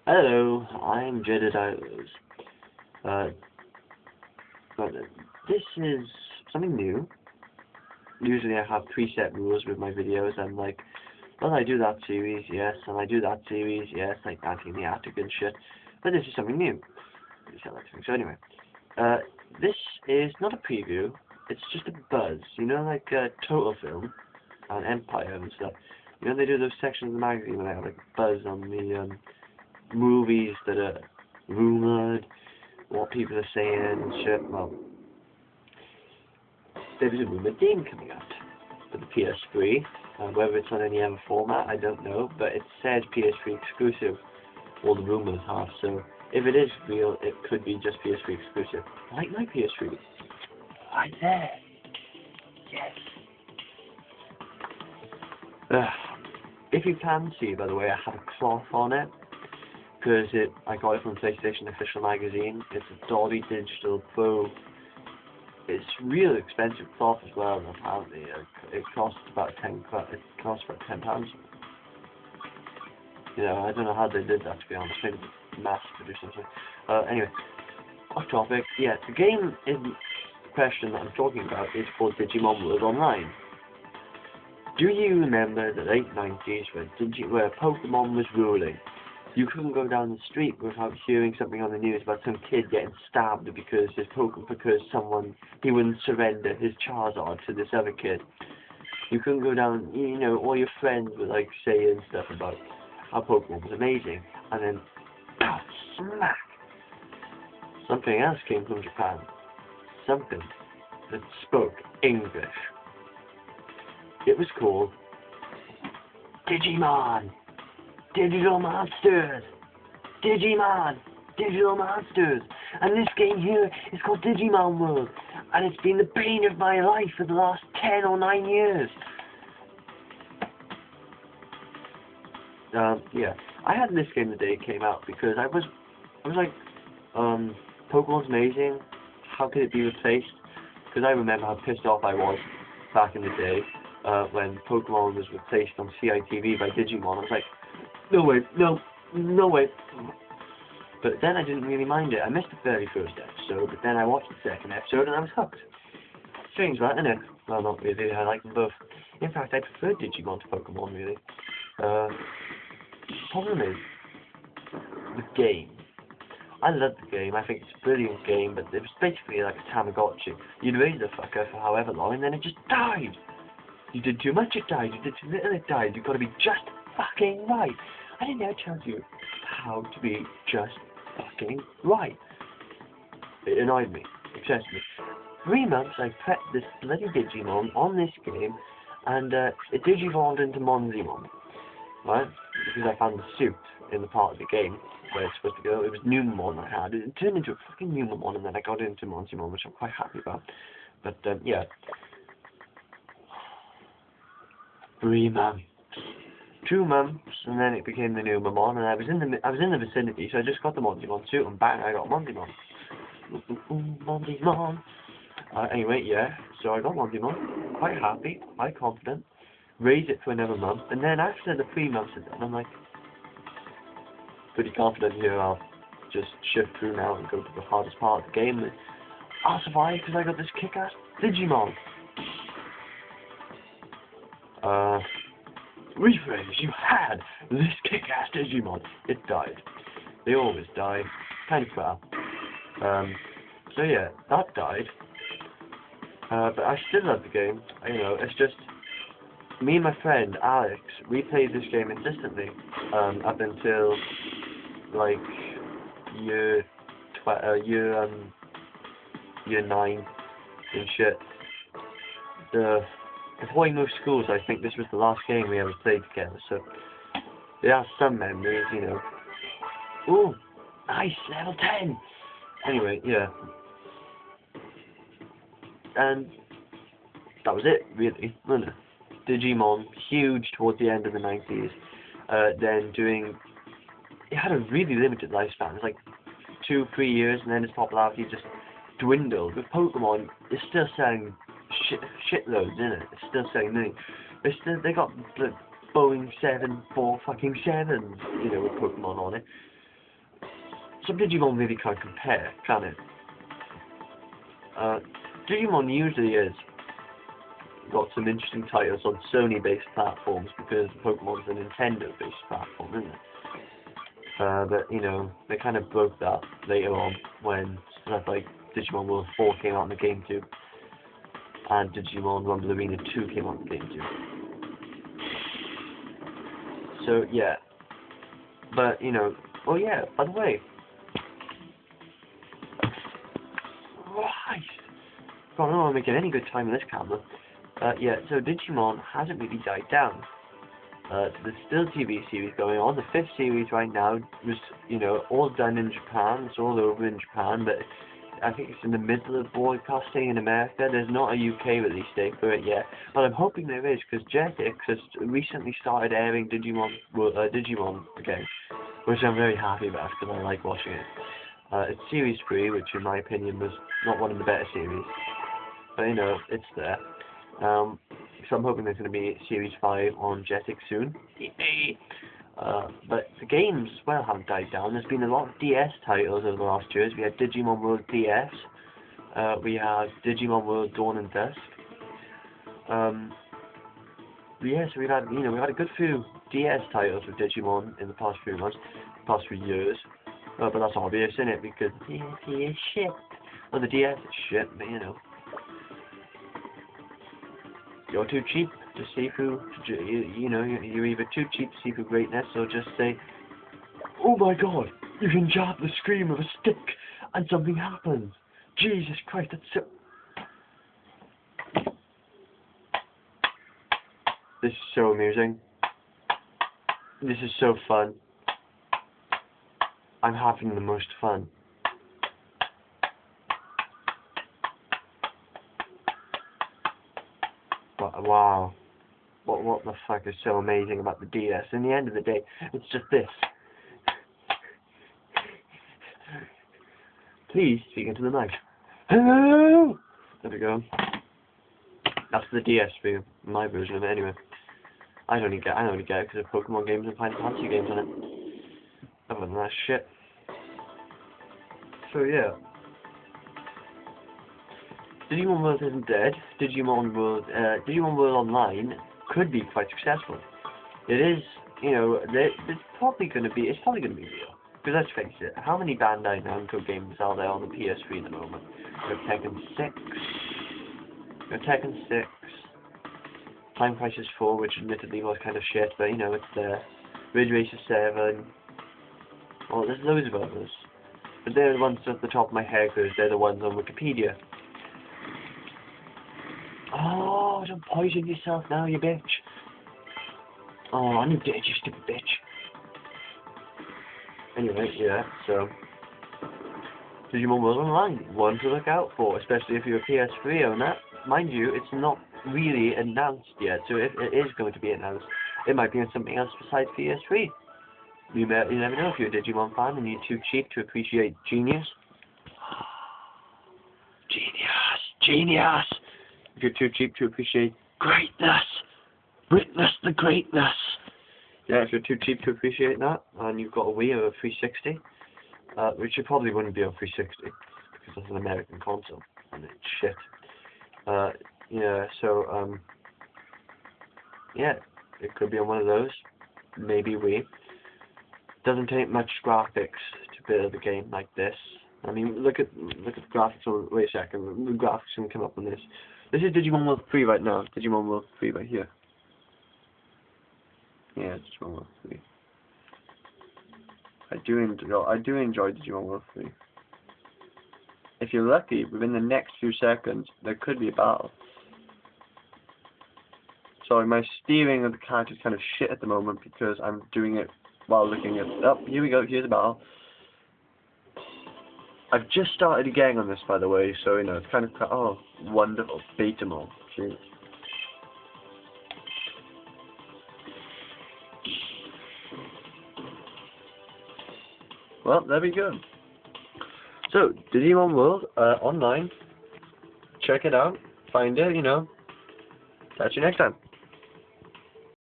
Hello, I'm Jededilos. Uh, but this is something new. Usually I have preset rules with my videos. I'm like, well, I do that series, yes, and I do that series, yes, like Anti in the Attic and shit. But this is something new. So anyway, uh, this is not a preview. It's just a buzz. You know, like Total Film and Empire and stuff. You know, they do those sections of the magazine where they have like buzz on the movies that are rumored, what people are saying and shit. Well, there is a rumored game coming out for the PS3. Whether it's on any other format, I don't know, but it says PS3 exclusive, all the rumours have, so if it is real, it could be just PS3 exclusive. Like my PS3. Right there. Yes. If you can see, by the way, I have a cloth on it, because I got it from PlayStation Official Magazine. It's a Dolby Digital Pro. It's real expensive cloth as well, and apparently it costs about £10. You know, I don't know how they did that, to be honest. Maybe mass produced something. Anyway, off topic. Yeah, the game in question that I'm talking about is called Digimon World Online. Do you remember the late 90s where Pokemon was ruling? You couldn't go down the street without hearing something on the news about some kid getting stabbed because he wouldn't surrender his Charizard to this other kid. You couldn't go down, you know, all your friends were like saying stuff about how Pokemon was amazing, and then, smack! Something else came from Japan. Something that spoke English. It was called Digimon! Digital Monsters! Digimon! Digital Monsters! And this game here is called Digimon World, and it's been the bane of my life for the last 10 or 9 years. Yeah, I had this game the day it came out because I was like, Pokemon's amazing, how could it be replaced? Because I remember how pissed off I was back in the day, when Pokemon was replaced on CITV by Digimon. I was like, no way, no way. But then I didn't really mind it. I missed the very first episode, but then I watched the second episode and I was hooked. Strange that, isn't it? Well, not really, I like them both. In fact, I prefer Digimon to Pokemon, really. Problem is, the game. I love the game, I think it's a brilliant game, but it was basically like a Tamagotchi. You'd raise the fucker for however long and then it just died. You did too much, it died. You did too little, it died. You've got to be just fucking right. I didn't ever tell you how to be just fucking right. It annoyed me, excessively. 3 months I prepped this bloody Digimon on this game, and it digivolved into Monzimon, right? Because I found the suit in the part of the game where it's supposed to go. It was Numemon I had. It turned into a fucking Numemon, and then I got into Monzimon, which I'm quite happy about. But, yeah. 3 months. 2 months, and then it became the Numemon, and I was in the vicinity, so I just got the Monzimon suit, and bang, I got Monzimon. Monzimon. Anyway, yeah, so I got Monzimon, quite happy, quite confident, raised it for another month, and then after the 3 months is done, I'm like, pretty confident here, I'll just shift through now and go to the hardest part of the game, and I'll survive because I got this kick-ass Digimon. Rephrase, you had this kick-ass Digimon. It died. They always die. Kind of crap. So yeah, that died. But I still love the game. You know, it's just me and my friend Alex. We played this game incessantly up until like year 9 and shit. Before we moved schools, I think this was the last game we ever played together. So there are some memories, you know. Ooh, nice, level 10. Anyway, yeah. And that was it, really, wasn't it? Digimon, huge towards the end of the 90s. Then it had a really limited lifespan. It was like 2-3 years, and then its popularity just dwindled. With Pokemon, it's still selling shitloads, isn't it? It's still selling millions. They got the Boeing 747s, you know, with Pokemon on it. some Digimon really can't compare, can it? Digimon usually is got some interesting titles on Sony-based platforms because Pokemon's a Nintendo-based platform, isn't it? But, you know, they kind of broke that later on when stuff like Digimon World 4 came out on the GameCube and Digimon Rumble Arena 2 came out on the GameCube. So, yeah. But, you know, oh yeah, by the way. Right. God, I don't want to make any good time in this camera. Yeah, so Digimon hasn't really died down. There's still TV series going on. The 5th series right now was, you know, all done in Japan. It's all over in Japan, but I think it's in the middle of broadcasting in America. There's not a UK release date for it yet, but I'm hoping there is, because Jetix has recently started airing Digimon again, which I'm very happy about because I like watching it. It's series 3, which in my opinion was not one of the better series, but you know, it's there. So I'm hoping there's going to be Series 5 on Jetix soon. But the games as well haven't died down. There's been a lot of DS titles over the last years. We had Digimon World DS. We had Digimon World Dawn and Dusk. Yeah, so we've had a good few DS titles with Digimon in the past few months, past few years. But that's obvious, isn't it? Because the PS is shit. Well, the DS is shit, but you know. You're too cheap to see through, you know, you're either too cheap to see through greatness, or just say, oh my god, you can jab the screen with a stick, and something happens. Jesus Christ, that's so... This is so amusing. This is so fun. I'm having the most fun. Wow. What the fuck is so amazing about the DS? In the end of the day, it's just this. Please speak into the mic. Hello! There we go. That's the DS view, my version of it anyway. I only get it because of Pokemon games and Final Fantasy games on it. Other than that shit. So yeah. Digimon World isn't dead. Digimon World Online could be quite successful. It is, you know, it's probably going to be real. Because let's face it, how many Bandai Namco games are there on the PS3 at the moment? You have Tekken 6, Time Crisis 4, which admittedly was kind of shit, but you know, it's there. Ridge Racer 7. Oh, there's loads of others. But they're the ones at the top of my head because they're the ones on Wikipedia. Oh, don't poison yourself now, you bitch. Oh, I knew dead, you stupid bitch. Anyway, yeah, so Digimon World Online, one to look out for, especially if you're a PS3 owner. Mind you, it's not really announced yet, so if it is going to be announced, it might be on something else besides PS3. You never know if you're a Digimon fan and you're too cheap to appreciate genius. Genius! If you're too cheap to appreciate greatness, witness the greatness. Yeah, if you're too cheap to appreciate that, and you've got a Wii or a 360, which you probably wouldn't be on 360, because that's an American console, and it's shit. Yeah, so, yeah, it could be on one of those, maybe Wii. Doesn't take much graphics to build a game like this. I mean, look at the graphics on, wait a second, the graphics can come up on this. This is Digimon World 3 right now, Digimon World 3 right here. Yeah, Digimon World 3. I do enjoy Digimon World 3. If you're lucky, within the next few seconds, there could be a battle. Sorry, my steering of the character is kind of shit at the moment because I'm doing it while looking at... Oh, here we go, here's a battle. I've just started again on this, by the way, so, you know, it's kind of... Oh, wonderful. Betamon. Jeez. Well, there we go. So, Digimon World, online. Check it out. Find it, you know. Catch you next time.